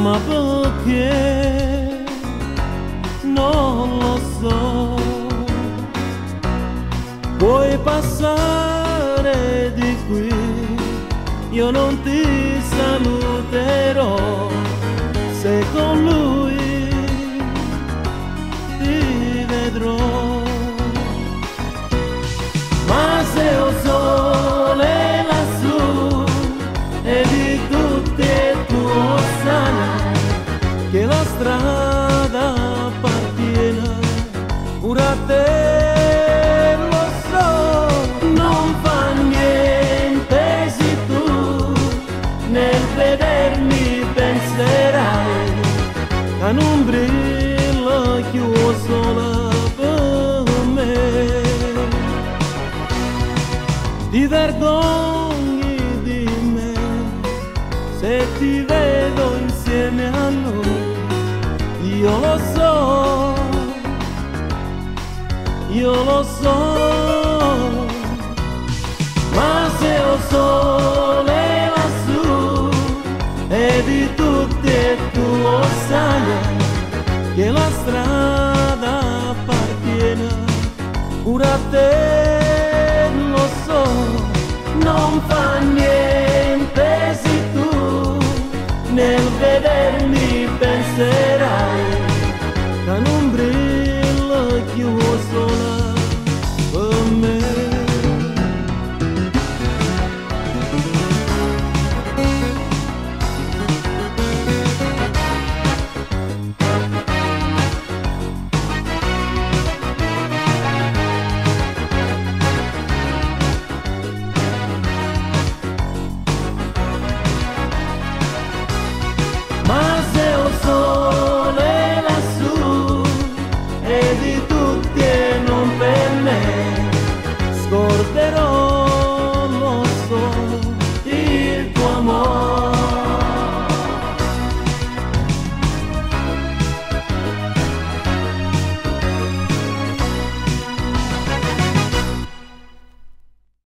ma perché non lo so. Puoi passare di qui, io non ti saluterò, se con lui ti vedrò. Ma se ho sole lassù e di tutti tu sai che la strada appartiene pure a te, lo so, non fa niente se tu nel vedermi penserai che non brilla più sola per me. Ti vergogni di me se ti vedo insieme a lui, io lo so, io lo so, ma se ho sole lassù e di tutti e tu lo sai che la strada appartiene pure a te, lo so, non fa niente se tu nel vedermi penserai